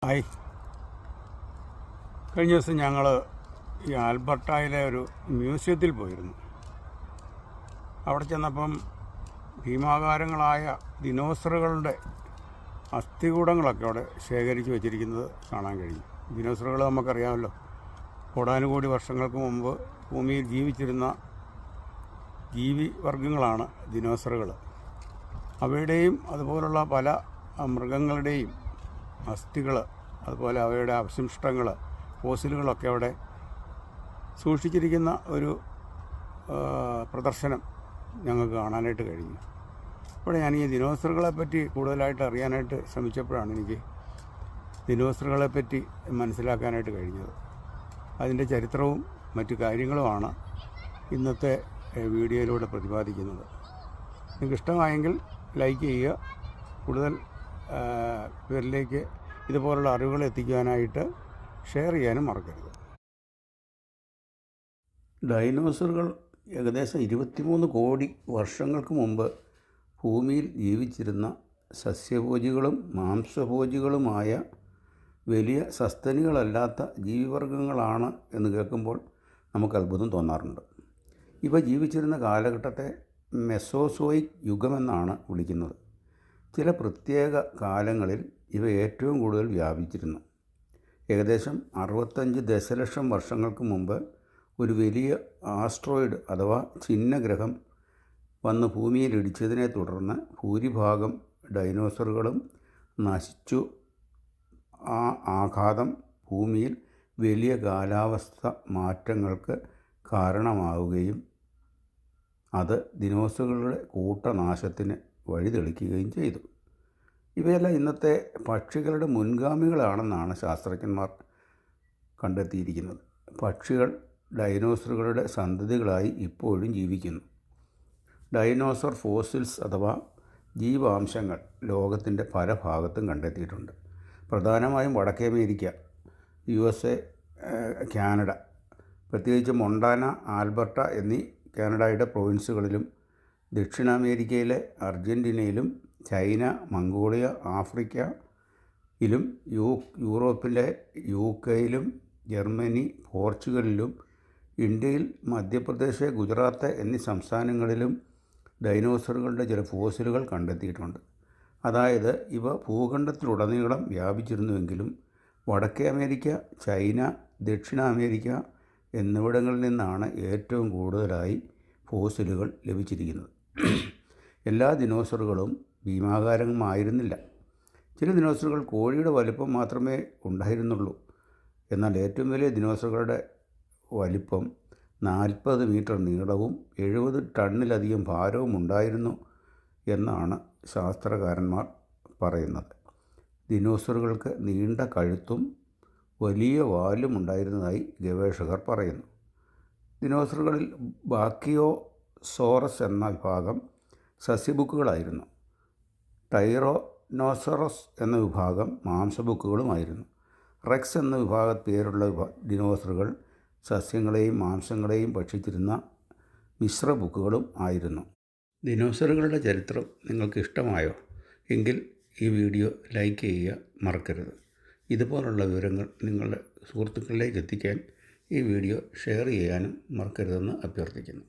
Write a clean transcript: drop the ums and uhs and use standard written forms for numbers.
Hi. കഴിഞ്ഞ ദിവസം ഞങ്ങൾ ഈ ആൽബർട്ടായിലെ ഒരു മ്യൂസിയത്തിൽ പോയിരുന്നു. അവിടെ ചെന്നപ്പം ഭീമാകാരങ്ങളായ ദിനോസറുകളുടെ അസ്ഥികൂടങ്ങളൊക്കെ അവിടെ ശേഖരിച്ച് വെച്ചിരിക്കുന്നത് കാണാൻ കഴിയും. ദിനോസറുകൾ നമുക്കറിയാമല്ലോ, കോടാനുകോടി വർഷങ്ങൾക്ക് മുമ്പ് ഭൂമിയിൽ ജീവിച്ചിരുന്ന ജീവിവർഗങ്ങളാണ് ദിനോസറുകൾ. അവയുടെയും അതുപോലുള്ള പല മൃഗങ്ങളുടെയും അസ്ഥികൾ, അതുപോലെ അവയുടെ അവശിഷ്ടങ്ങൾ, ഫോസിലുകളൊക്കെ അവിടെ സൂക്ഷിച്ചിരിക്കുന്ന ഒരു പ്രദർശനം ഞങ്ങൾക്ക് കാണാനായിട്ട് കഴിഞ്ഞു. അപ്പോൾ ഞാൻ ഈ ദിനോസറുകളെ പറ്റി കൂടുതലായിട്ട് അറിയാനായിട്ട് ശ്രമിച്ചപ്പോഴാണ് എനിക്ക് ദിനോസറുകളെ പറ്റി മനസ്സിലാക്കാനായിട്ട് കഴിഞ്ഞത്. അതിൻ്റെ ചരിത്രവും മറ്റു കാര്യങ്ങളുമാണ് ഇന്നത്തെ വീഡിയോയിലൂടെ പ്രതിപാദിക്കുന്നത്. നിങ്ങൾക്ക് ഇഷ്ടമായെങ്കിൽ ലൈക്ക് ചെയ്യുക. കൂടുതൽ പേരിലേക്ക് ഇതുപോലുള്ള അറിവുകൾ എത്തിക്കാനായിട്ട് ഷെയർ ചെയ്യാനും മറക്കരുത്. ഡൈനോസറുകൾ ഏകദേശം 23 കോടി വർഷങ്ങൾക്ക് മുമ്പ് ഭൂമിയിൽ ജീവിച്ചിരുന്ന സസ്യഭോജികളും മാംസഭോജികളുമായ വലിയ സസ്തനികളല്ലാത്ത ജീവിവർഗങ്ങളാണ് എന്ന് കേൾക്കുമ്പോൾ നമുക്ക് അത്ഭുതം തോന്നാറുണ്ട്. ഇവ ജീവിച്ചിരുന്ന കാലഘട്ടത്തെ മെസോസോയിക് യുഗമെന്നാണ് വിളിക്കുന്നത്. ചില പ്രത്യേക കാലങ്ങളിൽ ഇവ ഏറ്റവും കൂടുതൽ വ്യാപിച്ചിരുന്നു. ഏകദേശം 65 ദശലക്ഷം വർഷങ്ങൾക്ക് മുമ്പ് ഒരു വലിയ ആസ്ട്രോയിഡ് അഥവാ ഛിന്നഗ്രഹം വന്ന് ഭൂമിയിൽ ഇടിച്ചതിനെ തുടർന്ന് ഭൂരിഭാഗം ഡൈനോസറുകളും നശിച്ചു. ആ ആഘാതം ഭൂമിയിൽ വലിയ കാലാവസ്ഥ മാറ്റങ്ങൾക്ക് കാരണമാവുകയും അത് ദിനോസറുകളുടെ കൂട്ടനാശത്തിന് വഴിതെളിക്കുകയും ചെയ്തു. ഇവയെല്ലാം ഇന്നത്തെ പക്ഷികളുടെ മുൻഗാമികളാണെന്നാണ് ശാസ്ത്രജ്ഞന്മാർ കണ്ടെത്തിയിരിക്കുന്നത്. പക്ഷികൾ ഡൈനോസറുകളുടെ സന്തതികളായി ഇപ്പോഴും ജീവിക്കുന്നു. ഡൈനോസർ ഫോസിൽസ് അഥവാ ജീവാംശങ്ങൾ ലോകത്തിൻ്റെ പല ഭാഗത്തും കണ്ടെത്തിയിട്ടുണ്ട്. പ്രധാനമായും വടക്കേ അമേരിക്ക, USA, കാനഡ, പ്രത്യേകിച്ച് മൊണ്ടാന, ആൽബർട്ട എന്നീ കാനഡയുടെ പ്രൊവിൻസുകളിലും, ദക്ഷിണാമേരിക്കയിലെ അർജൻറ്റീനയിലും, ചൈന, മംഗോളിയ, ആഫ്രിക്കയിലും, യൂറോപ്പിലെ UK-യിലും, ജർമ്മനി, പോർച്ചുഗലിലും, ഇന്ത്യയിൽ മധ്യപ്രദേശ്, ഗുജറാത്ത് എന്നീ സംസ്ഥാനങ്ങളിലും ഡൈനോസറുകളുടെ ചില ഫോസിലുകൾ കണ്ടെത്തിയിട്ടുണ്ട്. അതായത് ഇവ ഭൂഖണ്ഡത്തിലുടനീളം വ്യാപിച്ചിരുന്നുവെങ്കിലും വടക്കേ അമേരിക്ക, ചൈന, ദക്ഷിണാമേരിക്ക എന്നിവിടങ്ങളിൽ നിന്നാണ് ഏറ്റവും കൂടുതലായി ഫോസിലുകൾ ലഭിച്ചിരിക്കുന്നത്. എല്ലാ ദിനോസറുകളും ഭീമാകാരമായിരുന്നില്ല. ചില ദിനോസറുകൾ കോഴിയുടെ വലിപ്പം മാത്രമേ ഉണ്ടായിരുന്നുള്ളൂ. എന്നാൽ ഏറ്റവും വലിയ ദിനോസറുകളുടെ വലിപ്പം 40 മീറ്റർ നീളവും 70 ടണ്ണിലധികം ഭാരവും ഉണ്ടായിരുന്നു എന്നാണ് ശാസ്ത്രകാരന്മാർ പറയുന്നത്. ദിനോസറുകൾക്ക് നീണ്ട കഴുത്തും വലിയ വാലും ഉണ്ടായിരുന്നതായി ഗവേഷകർ പറയുന്നു. ദിനോസറുകളിൽ ബാക്കിയോസോറസ് എന്ന വിഭാഗം സസ്യബുക്കുകളായിരുന്നു. ടൈറോനോസറസ് എന്ന വിഭാഗം മാംസബുക്കുകളുമായിരുന്നു. റെക്സ് എന്ന വിഭാഗപ്പേരുള്ള ദിനോസറുകൾ സസ്യങ്ങളെയും മാംസങ്ങളെയും ഭക്ഷിച്ചിരുന്ന മിശ്രബുക്കുകളും ആയിരുന്നു. ദിനോസറുകളുടെ ചരിത്രം നിങ്ങൾക്ക് ഇഷ്ടമായോ? എങ്കിൽ ഈ വീഡിയോ ലൈക്ക് ചെയ്യുക മറക്കരുത്. ഇതുപോലുള്ള വിവരങ്ങൾ നിങ്ങളുടെ സുഹൃത്തുക്കളിലേക്ക് എത്തിക്കാൻ ഈ വീഡിയോ ഷെയർ ചെയ്യാനും മറക്കരുതെന്ന് അഭ്യർത്ഥിക്കുന്നു.